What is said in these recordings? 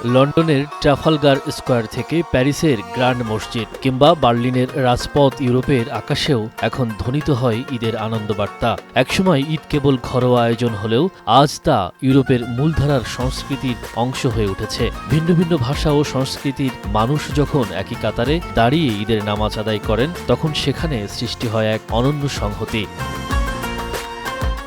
লন্ডনের Trafalgar square থেকে প্যারিসের গ্র্যান্ড মসজিদ কিংবা বার্লিনের রাজপথ ইউরোপের আকাশেও এখন ধ্বনিত হয় ঈদের আনন্দবার্তা। একসময় ঈদ কেবল ঘরোয়া আয়োজন হলেও আজ তা ইউরোপের মূলধারার সংস্কৃতির অংশ হয়ে উঠেছে। ভিন্ন ভিন্ন ভাষা ও সংস্কৃতির মানুষ যখন একই কাতারে দাঁড়িয়ে ঈদের নামাজ আদায় করেন, তখন সেখানে সৃষ্টি হয় এক অনন্য সংহতি।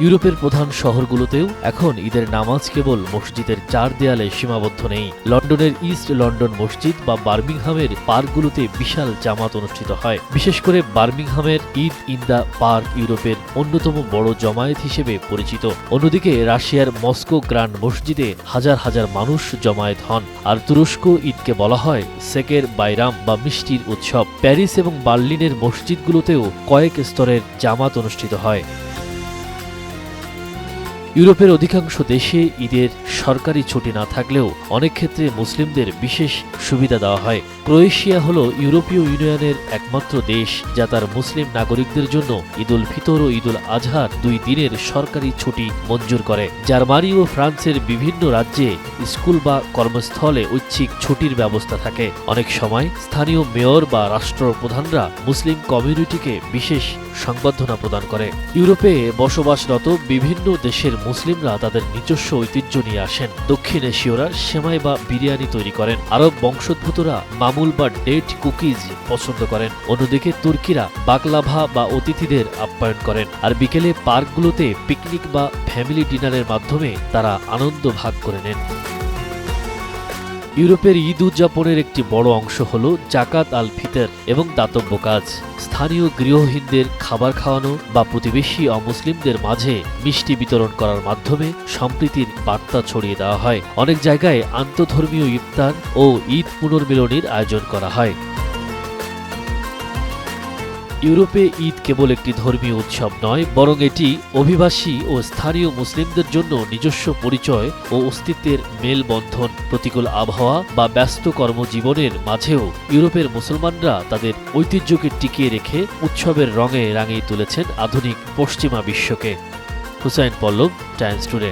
ইউরোপের প্রধান শহরগুলোতেও এখন ঈদের নামাজ কেবল মসজিদের চার দেয়ালে সীমাবদ্ধ নেই। লন্ডনের ইস্ট লন্ডন মসজিদ বা বার্মিংহামের পার্কগুলোতে বিশাল জামাত অনুষ্ঠিত হয়। বিশেষ করে বার্মিংহামের ঈদ ইন দ্য পার্ক ইউরোপের অন্যতম বড় জমায়েত হিসেবে পরিচিত। অন্যদিকে রাশিয়ার মস্কো গ্র্যান্ড মসজিদে হাজার হাজার মানুষ জমায়েত হন। আর তুরস্ক ঈদকে বলা হয় সেকের বাইরাম বা মিষ্টির উৎসব। প্যারিস এবং বার্লিনের মসজিদগুলোতেও কয়েক স্তরের জামাত অনুষ্ঠিত হয়। ইউরোপের অধিকাংশ দেশে ঈদের সরকারি ছুটি না থাকলেও অনেক ক্ষেত্রে মুসলিমদের বিশেষ সুবিধা দেওয়া হয়। ক্রোয়েশিয়া হল ইউরোপীয় ইউনিয়নের একমাত্র দেশ যা তার মুসলিম নাগরিকদের জন্য ঈদুল ফিতর ও ঈদুল আজহার 2 দিনের সরকারি ছুটি মঞ্জুর করে। জার্মানি ও ফ্রান্সের বিভিন্ন রাজ্যে স্কুল বা কর্মস্থলে ঐচ্ছিক ছুটির ব্যবস্থা থাকে। অনেক সময় স্থানীয় মেয়র বা রাষ্ট্রপ্রধানরা মুসলিম কমিউনিটিকে বিশেষ সংবর্ধনা প্রদান করে। ইউরোপে বসবাসরত বিভিন্ন দেশের মুসলিমরা তাদের নিজস্ব ঐতিহ্য নিয়ে আসেন। দক্ষিণ এশীয়রা সেমাই বা বিরিয়ানি তৈরি করেন। আরব বংশোদ্ভূতরা মামুল বা ডেট কুকিজ পছন্দ করেন। অন্যদিকে তুর্কিরা বাকলাভা বা অতিথিদের আপ্যায়ন করেন। আর বিকেলে পার্কগুলোতে পিকনিক বা ফ্যামিলি ডিনারের মাধ্যমে তারা আনন্দ ভাগ করে নেন। ইউরোপের ঈদ উদযাপনের একটি বড় অংশ হল জাকাত আল ফিতর এবং দাতব্য কাজ। স্থানীয় গৃহহীনদের খাবার খাওয়ানো বা প্রতিবেশী অমুসলিমদের মাঝে মিষ্টি বিতরণ করার মাধ্যমে সম্প্রীতির বার্তা ছড়িয়ে দেওয়া হয়। অনেক জায়গায় আন্তঃধর্মীয় ইফতার ও ঈদ পুনর্মিলনীর আয়োজন করা হয়। ইউরোপে ঈদ কেবল একটি ধর্মীয় উৎসব নয়, বরং এটি অভিবাসী ও স্থানীয় মুসলিমদের জন্য নিজস্ব পরিচয় ও অস্তিত্বের মেলবন্ধন। প্রতিকূল আবহাওয়া বা ব্যস্ত কর্মজীবনের মাঝেও ইউরোপের মুসলমানরা তাদের ঐতিহ্যকে টিকিয়ে রেখে উৎসবের রঙে রাঙিয়ে তুলেছেন আধুনিক পশ্চিমা বিশ্বকে। হুসাইন পল্লব, টাইমস টুডে।